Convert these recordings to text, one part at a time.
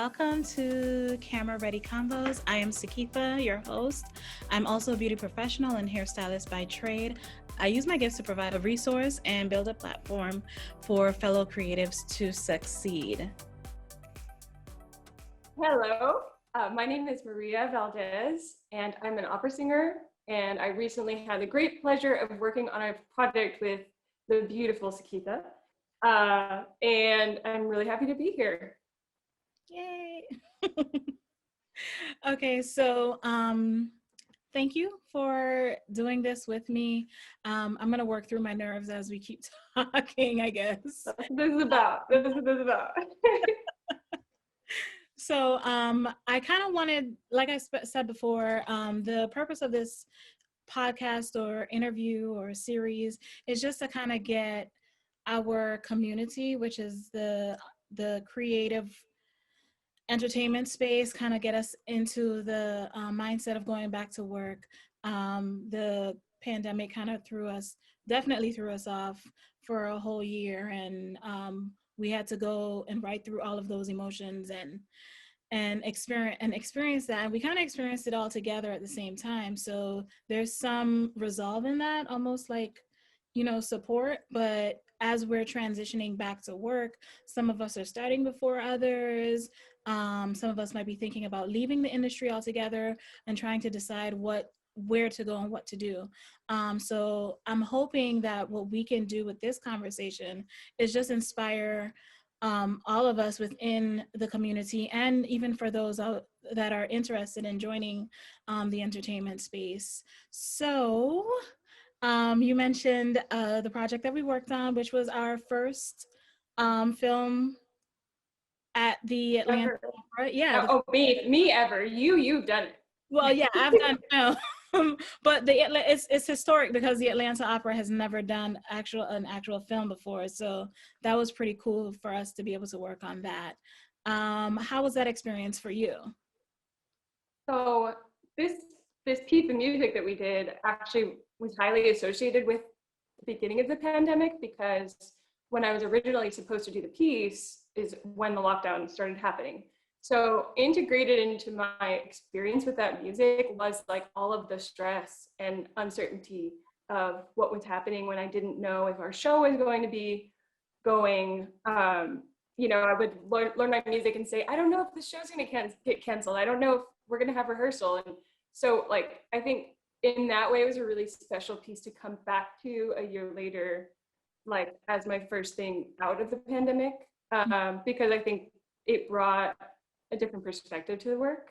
welcome to Camera Ready Convos. I am Sakeitha, your host. I'm also a beauty professional and hairstylist by trade. I use my gifts to provide a resource and build a platform for fellow creatives to succeed. Hello, my name is Maria Valdes, and I'm an opera singer, and I recently had the great pleasure of working on a project with the beautiful Sakeitha, and I'm really happy to be here. Yay! Okay, so thank you for doing this with me. I'm going to work through my nerves as we keep talking, I guess. That's what this is about. This is what this is about. So I kind of wanted, like I said before, the purpose of this podcast or interview or series is just to kind of get our community, which is the creative entertainment space, kind of get us into the mindset of going back to work. The pandemic kind of definitely threw us off for a whole year, and we had to go and write through all of those emotions and experience that, and we kind of experienced it all together at the same time. So there's some resolve in that, almost like, support. But as we're transitioning back to work, some of us are starting before others. Some of us might be thinking about leaving the industry altogether and trying to decide where to go and what to do. So I'm hoping that what we can do with this conversation is just inspire all of us within the community, and even for those that are interested in joining the entertainment space. So you mentioned the project that we worked on, which was our first film at the Atlanta Opera. Yeah. Me ever. You've done it. Well, yeah, I've done film, but it's historic because the Atlanta Opera has never done an actual film before. So that was pretty cool for us to be able to work on that. How was that experience for you? So this piece of music that we did actually was highly associated with the beginning of the pandemic, because when I was originally supposed to do the piece is when the lockdown started happening. So integrated into my experience with that music was like all of the stress and uncertainty of what was happening when I didn't know if our show was going to be going. I would learn my music and say, I don't know if the show's going to get canceled. I don't know if we're going to have rehearsal. And so I think in that way, it was a really special piece to come back to a year later, as my first thing out of the pandemic, because I think it brought a different perspective to the work.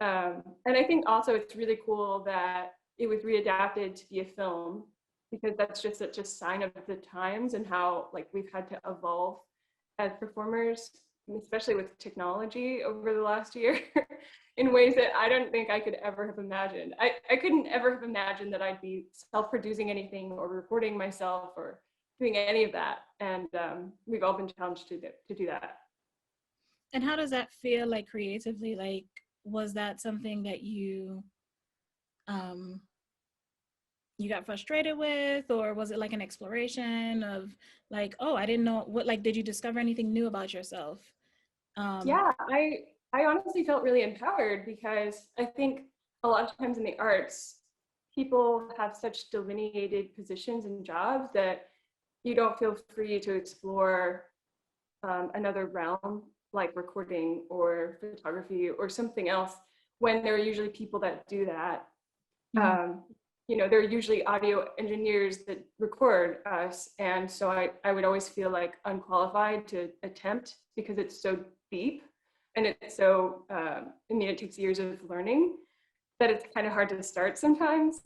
And I think also it's really cool that it was readapted to be a film, because that's just such a sign of the times and how we've had to evolve as performers, especially with technology over the last year, in ways that I don't think I could ever have imagined. I couldn't ever have imagined that I'd be self-producing anything or recording myself or doing any of that. And we've all been challenged to do that. And how does that feel creatively? Was that something that you got frustrated with, or was it an exploration of oh, I didn't know what, did you discover anything new about yourself? Yeah, I honestly felt really empowered, because I think a lot of times in the arts, people have such delineated positions and jobs that you don't feel free to explore another realm like recording or photography or something else, when there are usually people that do that. Mm-hmm. There are usually audio engineers that record us. And so I would always feel unqualified to attempt, because it's so deep and it's so, it takes years of learning, that it's kind of hard to start sometimes.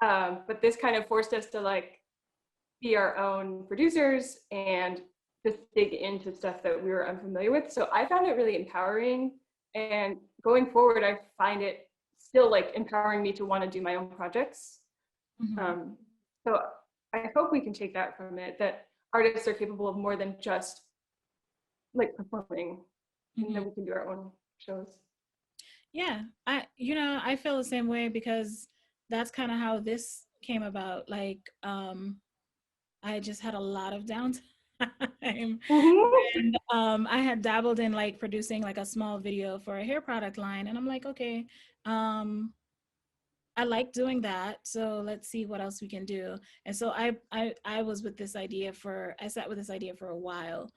But this kind of forced us to be our own producers and just dig into stuff that we were unfamiliar with. So I found it really empowering, and going forward, I find it still empowering me to want to do my own projects. Mm-hmm. So I hope we can take that from it, that artists are capable of more than just performing, mm-hmm. and that we can do our own shows. Yeah, I feel the same way, because that's kind of how this came about. I just had a lot of downtime time. Mhm. And I had dabbled in like producing like a small video for a hair product line, and I'm like, okay, um, I like doing that, so let's see what else we can do. And so I was with this idea for I sat with this idea for a while,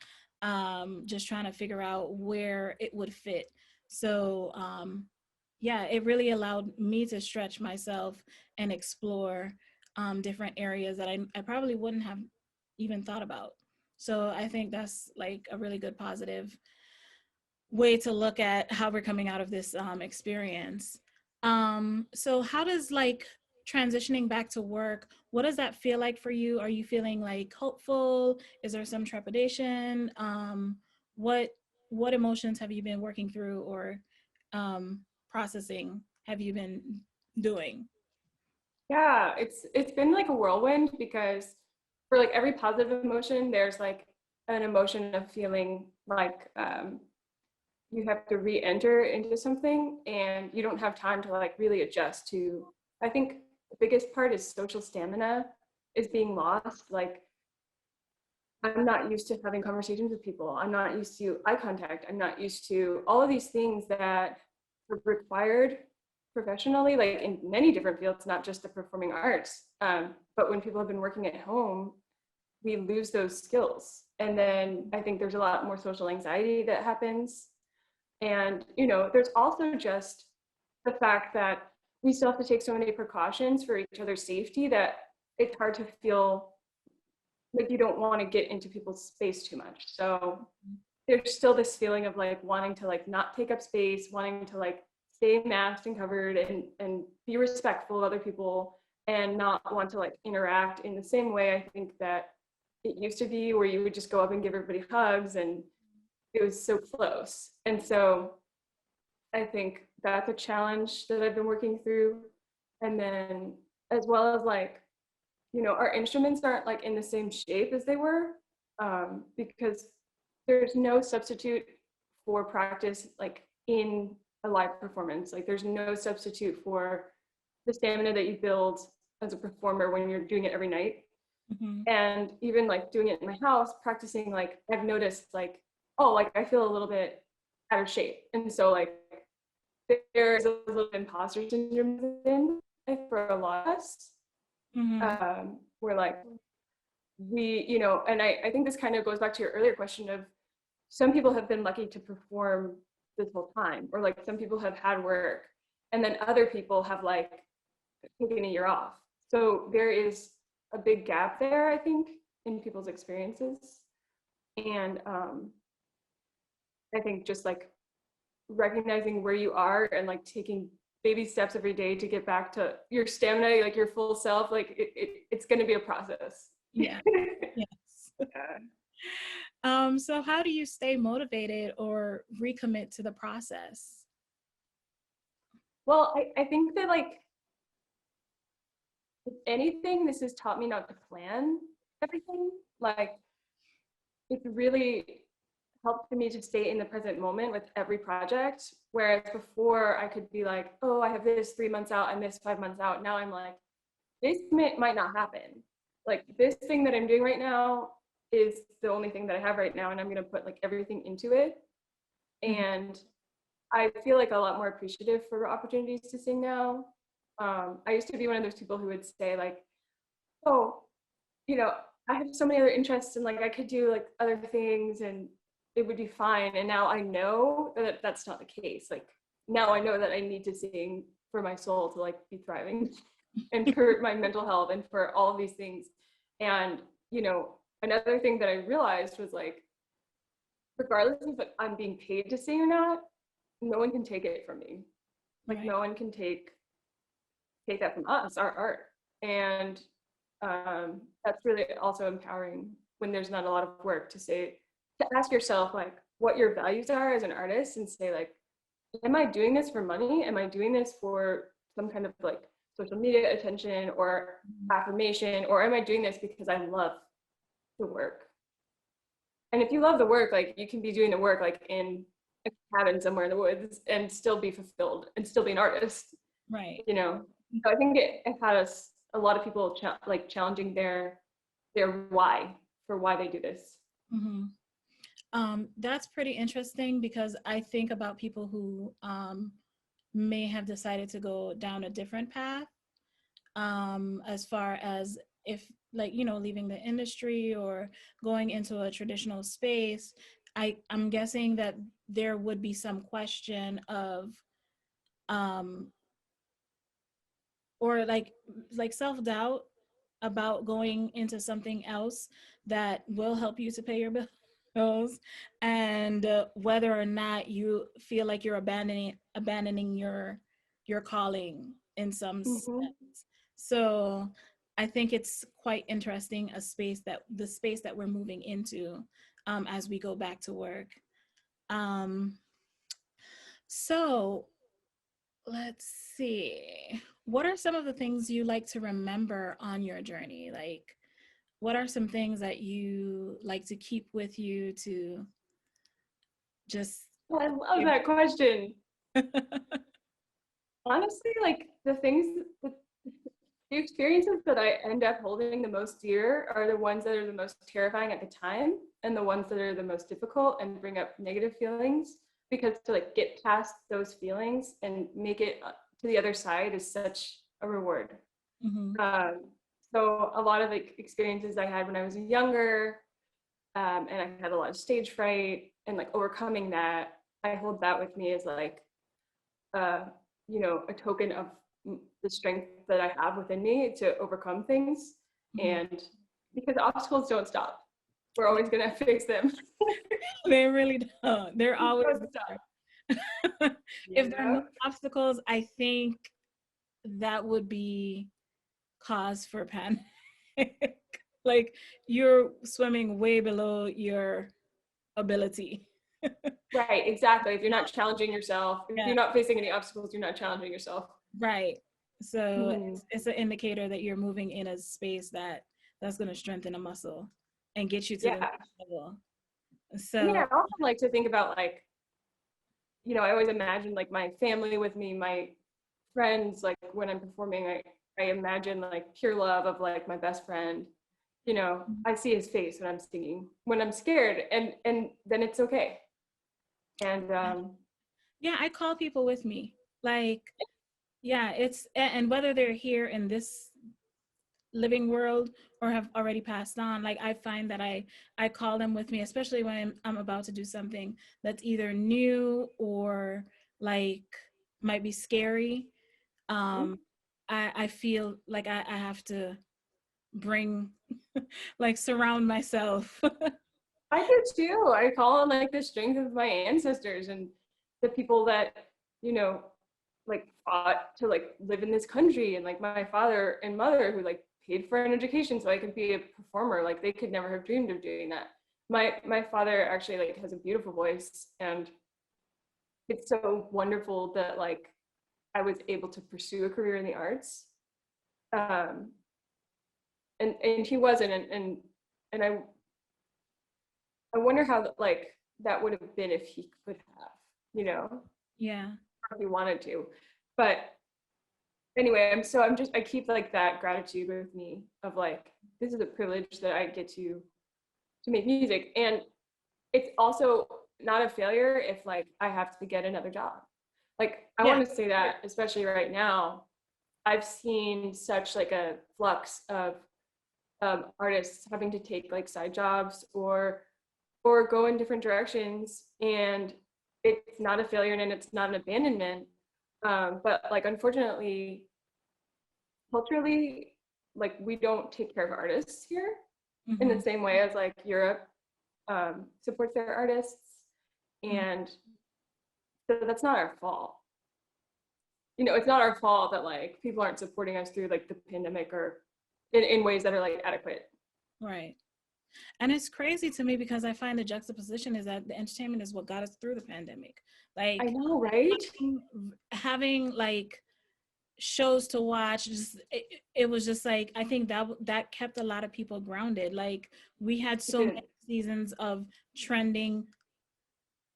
just trying to figure out where it would fit. So yeah, it really allowed me to stretch myself and explore different areas that I probably wouldn't have even thought about. So I think that's like a really good positive way to look at how we're coming out of this experience. So how does like transitioning back to work, what does that feel like for you? Are you feeling like hopeful? Is there some trepidation? What what emotions have you been working through or processing have you been doing? Yeah, it's been like a whirlwind because for like every positive emotion, there's like an emotion of feeling like you have to re-enter into something and you don't have time to like really adjust to. I think the biggest part is social stamina is being lost. Like I'm not used to having conversations with people. I'm not used to eye contact. I'm not used to all of these things that are required professionally, like in many different fields, not just the performing arts. But when people have been working at home, we lose those skills. And then I think there's a lot more social anxiety that happens. And, there's also just the fact that we still have to take so many precautions for each other's safety that it's hard to feel like you don't want to get into people's space too much. So there's still this feeling of like wanting to like not take up space, wanting to like stay masked and covered and be respectful of other people and not want to like interact in the same way I think that it used to be where you would just go up and give everybody hugs and it was so close. And so I think that's a challenge that I've been working through. And then as well as like our instruments aren't like in the same shape as they were because there's no substitute for practice like in a live performance. Like there's no substitute for the stamina that you build as a performer when you're doing it every night. Mm-hmm. And even like doing it in my house, practicing, like I've noticed like, oh, like I feel a little bit out of shape. And so like there's a little imposter syndrome in for a lot of us. Mm-hmm. Where like and I think this kind of goes back to your earlier question of some people have been lucky to perform this whole time, or like some people have had work, and then other people have like taken a year off. So there is a big gap there, I think, in people's experiences. And I think just like recognizing where you are and like taking baby steps every day to get back to your stamina, like your full self, like it's going to be a process. Yeah. Yes. Yeah. So how do you stay motivated or recommit to the process? Well, I think that like if anything, this has taught me not to plan everything. Like it's really helped me to stay in the present moment with every project. Whereas before I could be like, oh, I have this 3 months out and this 5 months out. Now I'm like, this might not happen. Like this thing that I'm doing right now is the only thing that I have right now. And I'm going to put like everything into it. Mhm. And I feel like a lot more appreciative for opportunities to sing now. I used to be one of those people who would say like, oh, you know, I have so many other interests and like I could do like other things and it would be fine. And now I know that that's not the case. Like now I know that I need to sing for my soul to like be thriving and for my mental health and for all of these things. And, another thing that I realized was like, regardless if I'm being paid to sing or not, no one can take it from me. Like Right. no one can take that from us, our art. And that's really also empowering when there's not a lot of work to ask yourself like what your values are as an artist and say like, am I doing this for money? Am I doing this for some kind of like social media attention or affirmation? Or am I doing this because I love the work? And if you love the work, like you can be doing the work like in a cabin somewhere in the woods and still be fulfilled and still be an artist, Right. you know? So I think it has a lot of people like challenging their why for why they do this. Mm-hmm. That's pretty interesting because I think about people who may have decided to go down a different path, as far as if, like, leaving the industry or going into a traditional space. I'm guessing that there would be some question of, um, or like self-doubt about going into something else that will help you to pay your bills, and whether or not you feel like you're abandoning your calling in some sense. Mm-hmm. So I think it's quite interesting, the space that we're moving into, as we go back to work. um so let's see. What are some of the things you like to remember on your journey? Like, what are some things that you like to keep with you to just. Oh, I love that question. Honestly, like the experiences that I end up holding the most dear are the ones that are the most terrifying at the time, and the ones that are the most difficult and bring up negative feelings. Because to like get past those feelings and make it to the other side is such a reward. Mm-hmm. Um, so a lot of like experiences I had when I was younger, and I had a lot of stage fright, and like overcoming that, I hold that with me as like, uh, a token of the strength that I have within me to overcome things. Mm-hmm. And because obstacles don't stop, we're always gonna face them. They really don't. They're They always don't stop. there. If there are no Yeah. obstacles, I think that would be cause for panic. Like, you're swimming way below your ability. Right, exactly. If you're not challenging yourself, if Yeah, you're not facing any obstacles, you're not challenging yourself. right. So Mhm. it's an indicator that you're moving in a space that's going to strengthen a muscle and get you to the Yeah. next level. And So yeah, I also like to think about like, I always imagine like my family with me, my friends, like when I'm performing, I imagine like pure love of like my best friend. I see his face when I'm singing, when I'm scared, and then it's okay. And yeah, I call people with me. Like, yeah, and whether they're here in this living world or have already passed on, like, I find that I call them with me, especially when I'm about to do something that's either new or like might be scary. um I feel like I have to bring like surround myself. I do too. I call on like the strength of my ancestors and the people that, you know, like fought to like live in this country, and like my father and mother who like paid for an education so I could be a performer. Like they could never have dreamed of doing that. My father actually like has a beautiful voice, and it's so wonderful that like I was able to pursue a career in the arts. Um, and he wasn't, and I wonder how like that would have been if he could have, you know, Yeah. if he wanted to. But anyway, I keep like that gratitude with me of like this is a privilege that I get to make music, and it's also not a failure if like I have to get another job. Like I Yeah. want to say that especially right now, I've seen such like a flux of artists having to take like side jobs or go in different directions, and it's not a failure and it's not an abandonment. But like unfortunately, culturally, like we don't take care of artists here in Mm-hmm. the same way as like Europe supports their artists, Mm-hmm. and so that's not our fault. It's not our fault that like people aren't supporting us through like the pandemic or in ways that are like adequate. Right. And it's crazy to me because I find the juxtaposition is that the entertainment is what got us through the pandemic. I Like, know, right? having like shows to watch, just it was just like, I think that kept a lot of people grounded. Like, we had It so did. many seasons of trending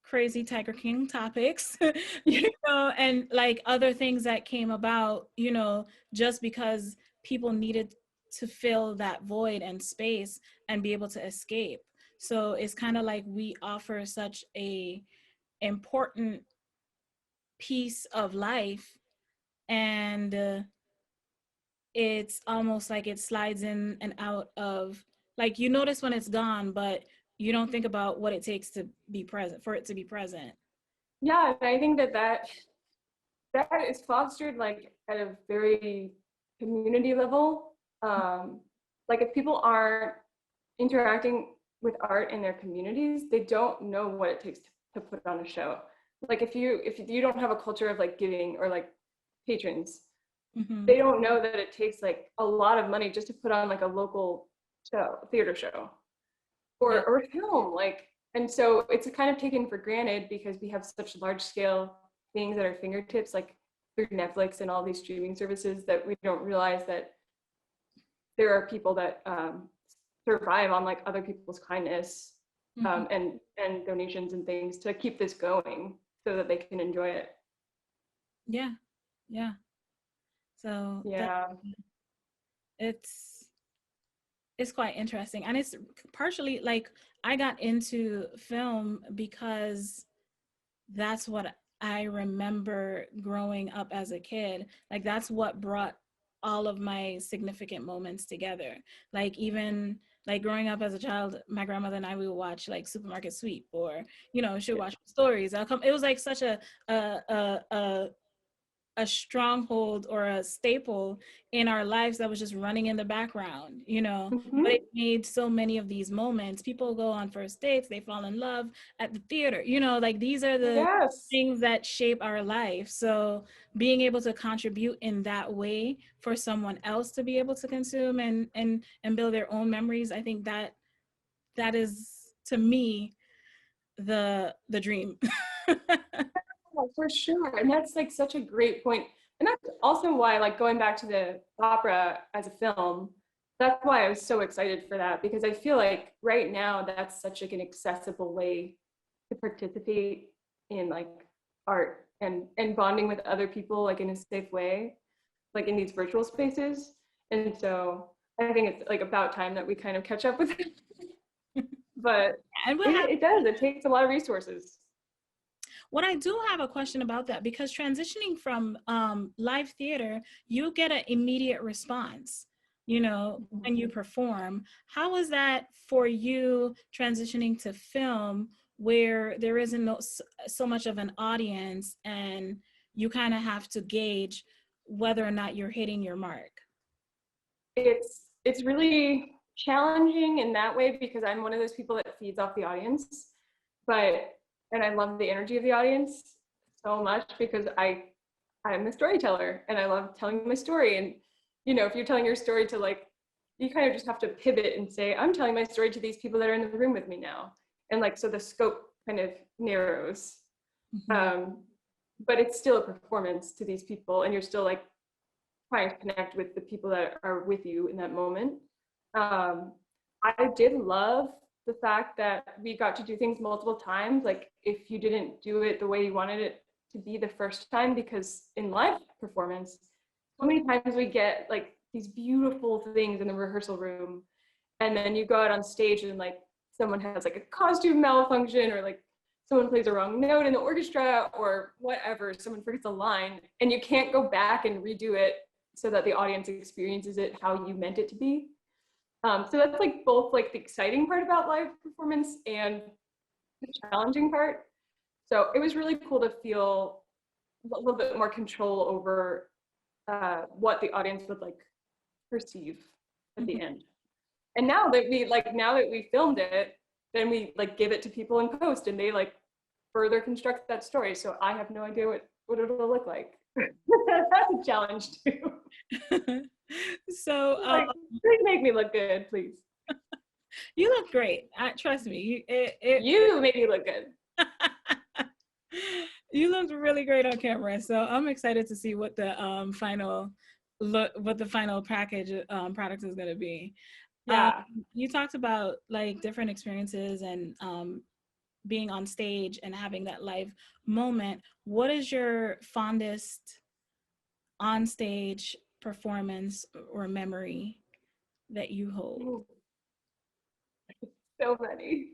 crazy Tiger King topics, and like other things that came about, just because people needed to fill that void and space and be able to escape. So it's kind of like we offer such a important piece of life, and it's almost like it slides in and out of, like, you notice when it's gone, but you don't think about what it takes to be present, for it to be present. Yeah, and I think that is fostered like at a very community level. Like if people aren't interacting with art in their communities, they don't know what it takes to put on a show. Like if you don't have a culture of like giving or like patrons, Mm-hmm. they don't know that it takes like a lot of money just to put on like a local show, theater show, Yeah. or film. Like, and so it's kind of taken for granted because we have such large scale things at our fingertips, like through Netflix and all these streaming services, that we don't realize that there are people that survive on like other people's kindness, Mm-hmm. and donations and things to keep this going so that they can enjoy it. Yeah. Yeah. So that Yeah. it's it's quite interesting, and it's partially like I got into film because that's what I remember growing up as a kid. Like that's what brought all of my significant moments together. Like even like growing up as a child, my grandmother and I, we would watch like Supermarket Sweep, or she'd watch stories. I'll come. It was like such a stronghold or a staple in our lives that was just running in the background, but it Mm-hmm. made so many of these moments. People go on first dates, they fall in love at the theater, like these are the Yes. things that shape our life. So being able to contribute in that way for someone else to be able to consume and build their own memories, I think that is, to me, the dream. Oh, for sure. And that's like such a great point. And that's also why, like going back to the opera as a film, that's why I was so excited for that, because I feel like right now that's such like an accessible way to participate in like art and bonding with other people like in a safe way, like in these virtual spaces. And so I think it's like about time that we kind of catch up with it. But And we'll have it does, it takes a lot of resources. What I do have a question about that, because transitioning from live theater, you get an immediate response, when you perform. How is that for you transitioning to film, where there isn't so much of an audience, and you kind of have to gauge whether or not you're hitting your mark? It's really challenging in that way because I'm one of those people that feeds off the audience, but and I love the energy of the audience so much because I'm a storyteller and I love telling my story. And if you're telling your story to like, you kind of just have to pivot and say, I'm telling my story to these people that are in the room with me now, and like so the scope kind of narrows. Mm-hmm. But it's still a performance to these people, and you're still like trying to connect with the people that are with you in that moment. Um, I did love the fact that we got to do things multiple times. Like if you didn't do it the way you wanted it to be the first time, because in live performance, so many times we get like these beautiful things in the rehearsal room, and then you go out on stage and like someone has like a costume malfunction, or like someone plays a wrong note in the orchestra or whatever, someone forgets a line, and you can't go back and redo it so that the audience experiences it how you meant it to be. So that's like both like the exciting part about live performance and the challenging part. So it was really cool to feel a little bit more control over what the audience would like perceive at the end. And now that we filmed it, then we like give it to people in post, and they like further construct that story. So I have no idea what it'll look like. That's a challenge too. So Like, please make me look good, please. you look great. Trust me. You make me look good. You looked really great on camera. So I'm excited to see what the final package product is going to be. Um, Yeah. you talked about like different experiences and being on stage and having that live moment. What is your fondest on stage performance or memory that you hold? Ooh, So many.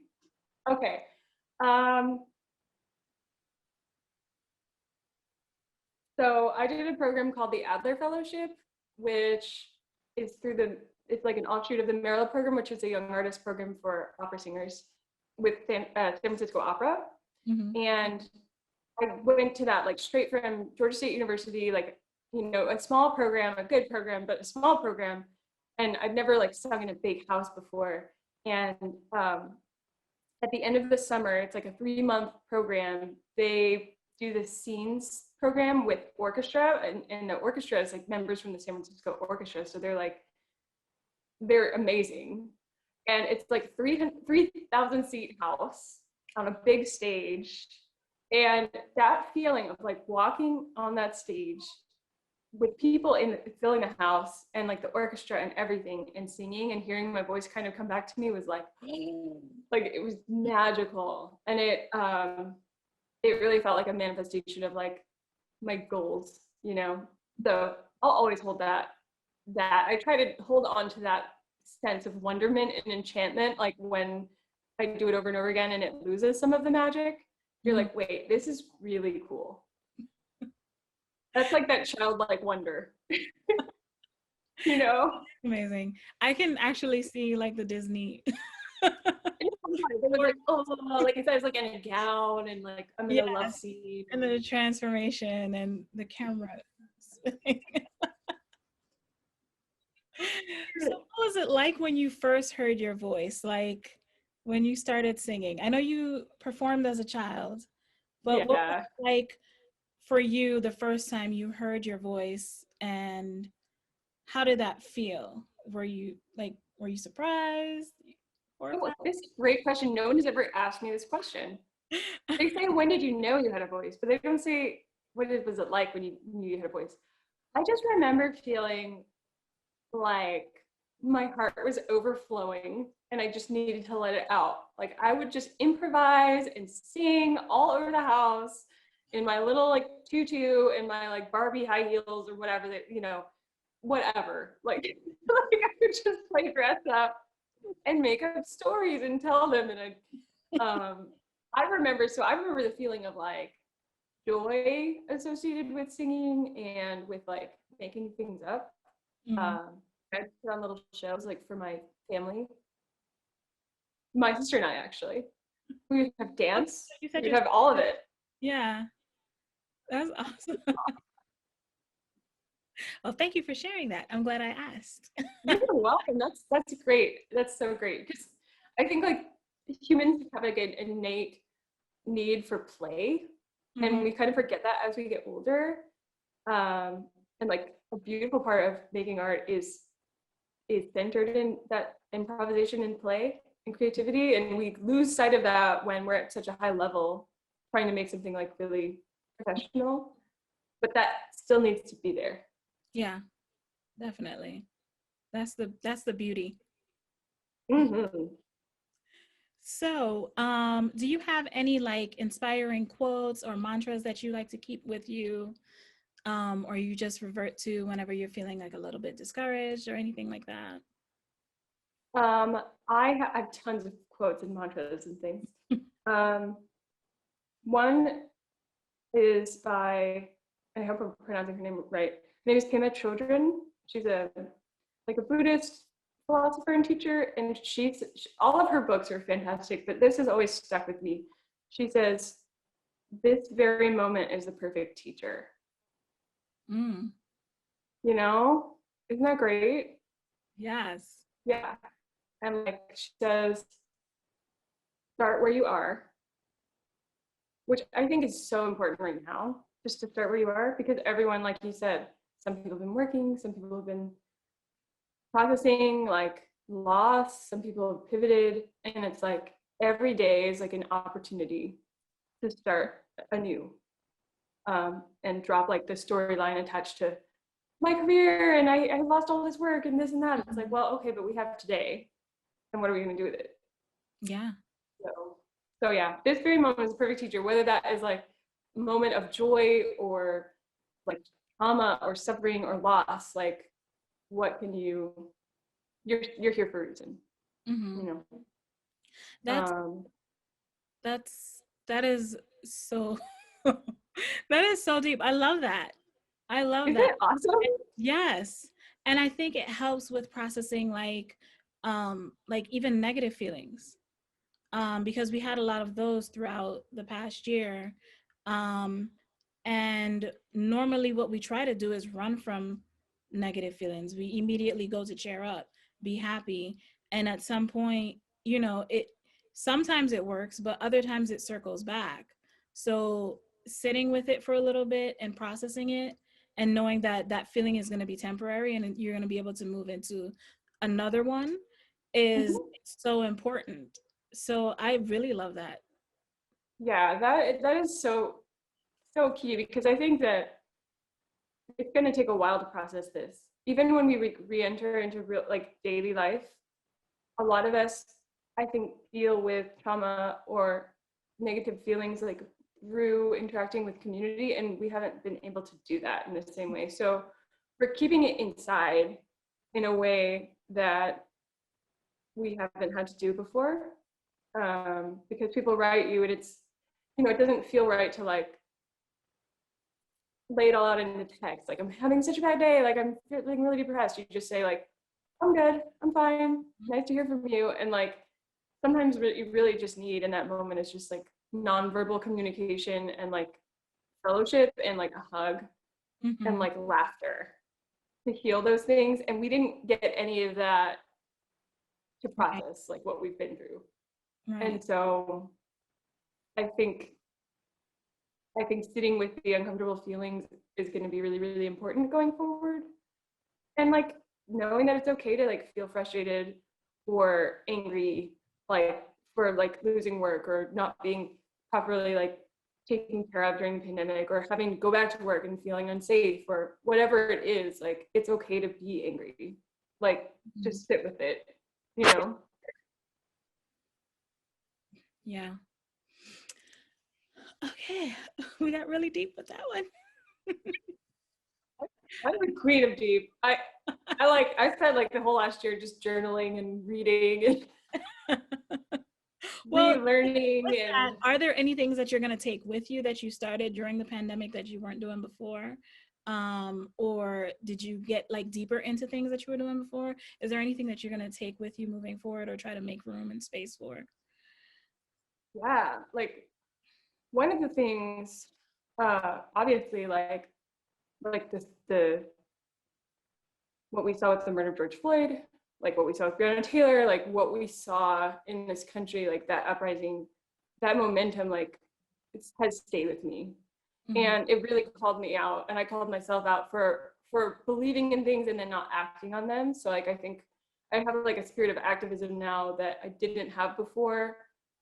Okay. So I did a program called the Adler Fellowship, which is it's like an offshoot of the Merrill program, which is a young artist program for opera singers with San Francisco Opera. Mm-hmm. And I went to that like straight from Georgia State University, like, a small program, a good program, but a small program. And I've never like sung in a big house before. And at the end of the summer, it's like a 3-month program. They do the scenes program with orchestra, and the orchestra is like members from the San Francisco Orchestra. So they're amazing. And it's like 3,000 seat house on a big stage. And that feeling of like walking on that stage with people filling the house and like the orchestra and everything and singing and hearing my voice kind of come back to me was like it was magical. And it really felt like a manifestation of like my goals, so I'll always hold that I try to hold on to that sense of wonderment and enchantment, like when I do it over and over again and it loses some of the magic, you're like, wait, this is really cool. That's like that childlike wonder. Amazing. I can actually see like the Disney. It was like, oh, like I said, I was like in a gown and like I'm in a love scene. And then the transformation and the camera. So what was it like when you first heard your voice? Like when you started singing? I know you performed as a child, but what was it like for you the first time you heard your voice, and how did that feel? Were you surprised? Oh, this is a great question. No one has ever asked me this question. They say, when did you know you had a voice? But they don't say, was it like when you knew you had a voice? I just remember feeling like my heart was overflowing and I just needed to let it out. Like I would just improvise and sing all over the house in my little like tutu and my like Barbie high heels or whatever that, whatever. Like I would just play dress up and make up stories and tell them. And I remember the feeling of like joy associated with singing and with like making things up. I put on little shows like for my family. My sister and I actually. We would have dance. We'd have all of it. Yeah. That's awesome. Well, thank you for sharing that. I'm glad I asked. You're welcome. That's great. That's so great. Because I think like humans have like an innate need for play. And we kind of forget that as we get older. And like a beautiful part of making art is centered in that improvisation and play and creativity. And we lose sight of that when we're at such a high level trying to make something like really professional. But that still needs to be there. Yeah, definitely. That's the beauty. So, do you have any like inspiring quotes or mantras that you like to keep with you, or you just revert to whenever you're feeling like a little bit discouraged or anything like that? I have tons of quotes and mantras and things. One is by, I hope I'm pronouncing her name right. Her name is Pema Chodron. She's a Buddhist philosopher and teacher, and all of her books are fantastic, but this has always stuck with me. She says, "This very moment is the perfect teacher." Isn't that great? Yes. Yeah. And like she says, start where you are, which I think is so important right now, just to start where you are, because everyone, like you said, some people have been working, some people have been processing like loss, some people have pivoted, and it's like every day is like an opportunity to start anew, and drop like the storyline attached to my career and I lost all this work and this and that. It's like, well, okay, but we have today, and what are we going to do with it? Yeah. So yeah, this very moment is a perfect teacher, whether that is like a moment of joy or like trauma or suffering or loss. Like, what can you're here for a reason, That's that is so that is so deep. I love that. I love Isn't that. it awesome? Yes. And I think it helps with processing like even negative feelings. Because we had a lot of those throughout the past year. Um, and normally, what we try to do is run from negative feelings. We immediately go to cheer up, be happy. And at some point, it sometimes it works, but other times it circles back. So, sitting with it for a little bit and processing it and knowing that that feeling is going to be temporary and you're going to be able to move into another one is Mhm. so important. So I really love that. Yeah, that is so key, because I think that it's going to take a while to process this. Even when we re-enter into real like daily life, a lot of us, I think, deal with trauma or negative feelings like through interacting with community, and we haven't been able to do that in the same way. So we're keeping it inside in a way that we haven't had to do before, because people write you, and it's, it doesn't feel right to like lay it all out in the text. Like, I'm having such a bad day. Like, I'm feeling really depressed. You just say like, I'm good. I'm fine. Nice to hear from you. And like, sometimes what you really just need in that moment is just like nonverbal communication and like fellowship and like a hug and Mm-hmm. like laughter to heal those things. And we didn't get any of that to Right. process like what we've been through. Right. And so I think sitting with the uncomfortable feelings is going to be really, really important going forward. And like knowing that it's okay to like feel frustrated or angry, like for like losing work or not being properly like taken care of during the pandemic, or having to go back to work and feeling unsafe, or whatever it is, like it's okay to be angry. Like Mhm. just sit with it, you know? Yeah. Okay. We got really deep with that one. I'm the queen of deep. I spent like the whole last year just journaling and reading and Well, relearning. with that, And are there any things that you're going to take with you that you started during the pandemic that you weren't doing before? Or did you get like deeper into things that you were doing before? Is there anything that you're going to take with you moving forward or try to make room and space for? yeah, like one of the things, obviously, like the what we saw with the murder of George Floyd, like what we saw with Breonna Taylor, like what we saw in this country, like that uprising, that momentum, like has stayed with me. Mm-hmm. And it really called me out, and I called myself out for believing in things and then not acting on them. So like I think I have like a spirit of activism now that I didn't have before.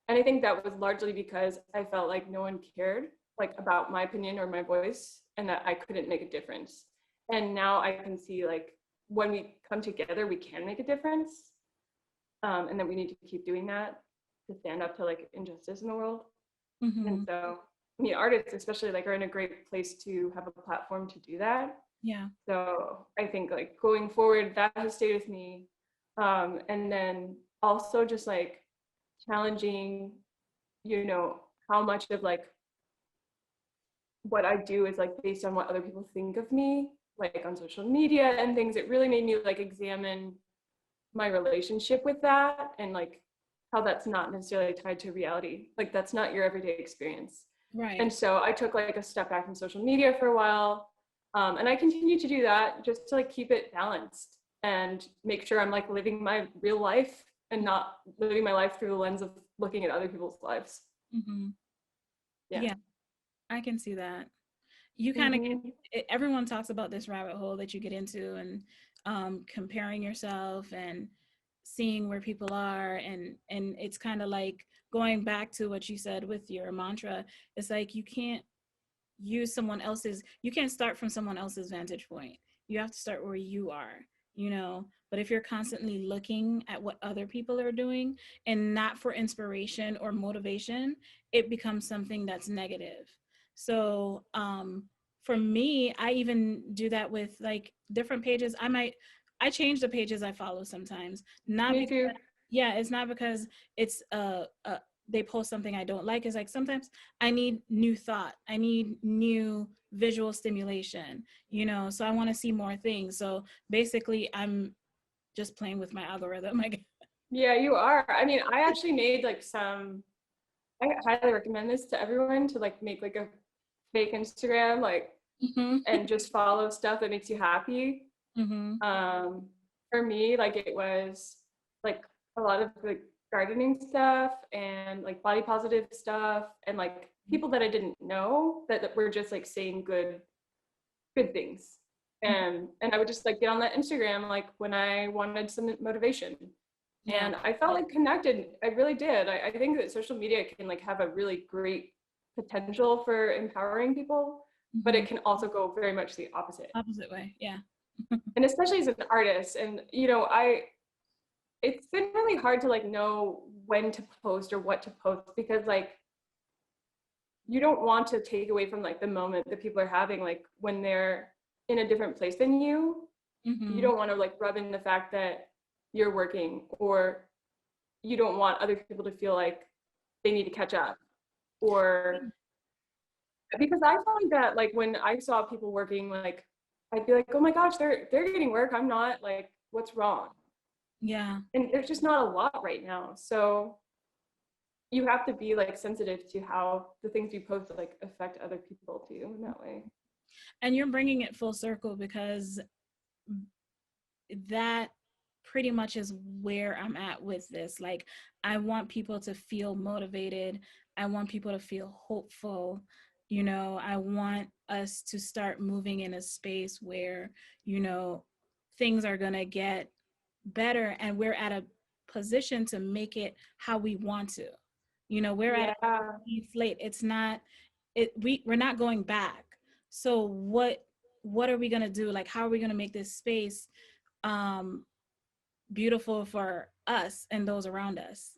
And I think that was largely because I felt like no one cared like about my opinion or my voice, and that I couldn't make a difference. And now I can see like when we come together, we can make a difference. And that we need to keep doing that to stand up to like injustice in the world. And Mm-hmm. so, I mean, artists especially like are in a great place to have a platform to do that. Yeah. So I think like going forward, that has stayed with me. And then also just like challenging, how much of like what I do is like based on what other people think of me, like on social media and things. It really made me like examine my relationship with that, and like how that's not necessarily tied to reality. Like that's not your everyday experience. And Right. so I took like a step back from social media for a while. And I continue to do that just to like keep it balanced and make sure I'm like living my real life and not living my life through the lens of looking at other people's lives. Mm-hmm. Yeah. Yeah, I can see that. You kind of Mm-hmm. get, everyone talks about this rabbit hole that you get into and comparing yourself and seeing where people are and it's kind of like going back to what you said with your mantra. It's like you can't you can't start from someone else's vantage point. You have to start where you are, but if you're constantly looking at what other people are doing and not for inspiration or motivation, it becomes something that's negative. So for me, I even do that with like different pages. I change the pages I follow sometimes, not Me because too. Yeah, it's not because it's they post something I don't like. It's like sometimes I need new thought. I need new visual stimulation, so I want to see more things. So basically I'm just playing with my algorithm, I guess. Yeah, you are. I mean, I actually made like I highly recommend this to everyone to like make like a fake Instagram, like, Mm-hmm. and just follow stuff that makes you happy. Mm-hmm. For me, like it was like a lot of like gardening stuff and like body positive stuff and like people that I didn't know that were just like saying good things. And I would just like get on that Instagram like when I wanted some motivation. Yeah. And I felt like connected. I really did. I think that social media can like have a really great potential for empowering people, but Mm-hmm. it can also go very much the opposite. Opposite way. Yeah. And especially as an artist, and it's been really hard to like know when to post or what to post because like you don't want to take away from like the moment that people are having like when they're in a different place than you. You Mm-hmm. don't want to like rub in the fact that you're working, or you don't want other people to feel like they need to catch up, or because I found that like when I saw people working, like I'd be like, oh my gosh, they're getting work, I'm not, like what's wrong? Yeah. And there's just not a lot right now, so you have to be like sensitive to how the things you post like affect other people too in that way. And you're bringing it full circle because that pretty much is where I'm at with this. Like, I want people to feel motivated. I want people to feel hopeful. I want us to start moving in a space where, things are going to get better and we're at a position to make it how we want to. We're at a Yeah, clean slate. It's not we're not going back. So what are we going to do? Like, how are we going to make this space um beautiful for us and those around us,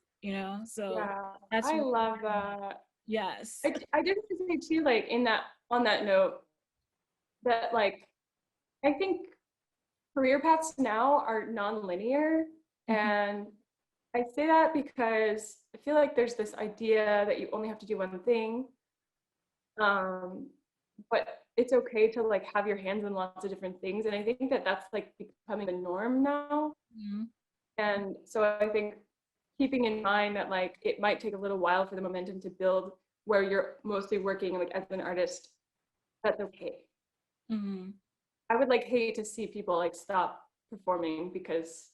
so yeah, that's I really love that. yes. I did want to say too, like in that, on that note, that like I think career paths now are non-linear. Mhm. And I say that because I feel like there's this idea that you only have to do one thing. Um, but it's okay to like have your hands in lots of different things. And I think that that's like becoming the norm now. Mhm. And so I think keeping in mind that like it might take a little while for the momentum to build where you're mostly working like as an artist, that's okay. Mhm. I would like hate to see people like stop performing because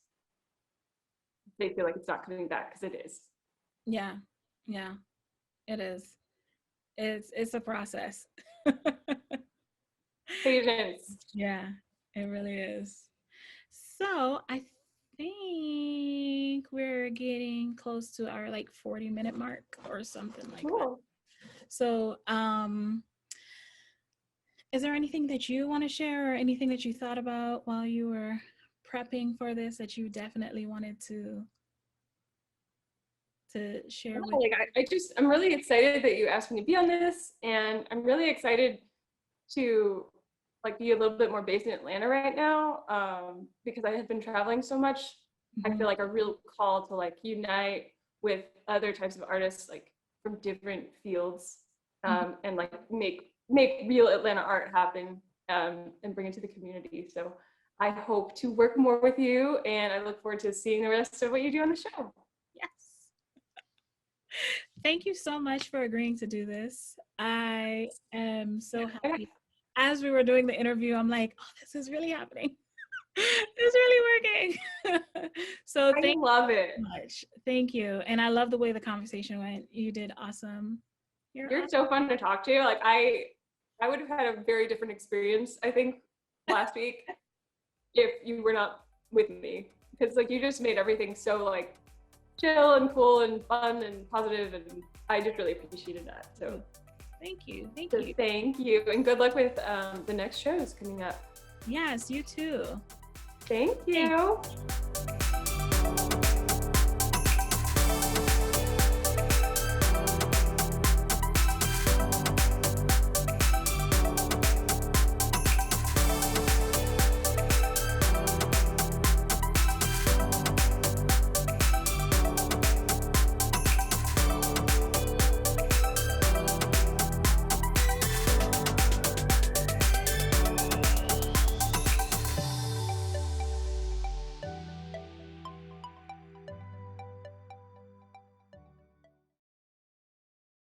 they feel like it's not coming back, because it is. Yeah, yeah, it is. It's a process. Patience. Yeah, it really is. So I think we're getting close to our like 40-minute mark or something like that. Cool. So is there anything that you want to share or anything that you thought about while you were prepping for this that you definitely wanted to share Yeah, with? like I'm really excited that you asked me to be on this, and I'm really excited to like be a little bit more based in Atlanta right now, because I have been traveling so much. I Mhm. feel like a real call to like unite with other types of artists like from different fields, Mhm. and like make real Atlanta art happen, and bring it to the community. So I hope to work more with you, and I look forward to seeing the rest of what you do on the show. Yes. Thank you so much for agreeing to do this. I am so happy. As we were doing the interview, I'm like, oh, this is really happening. It's really working. So I thank love you it. so much. Thank you. And I love the way the conversation went. You did awesome. You're You're so fun to talk to. Like I would have had a very different experience, I think, last week if you were not with me. Because like you just made everything so like chill and cool and fun and positive, and I just really appreciated that. So thank you. Thank so you. thank you, and good luck with the next shows coming up. Yes, you too. Thank Thanks. you.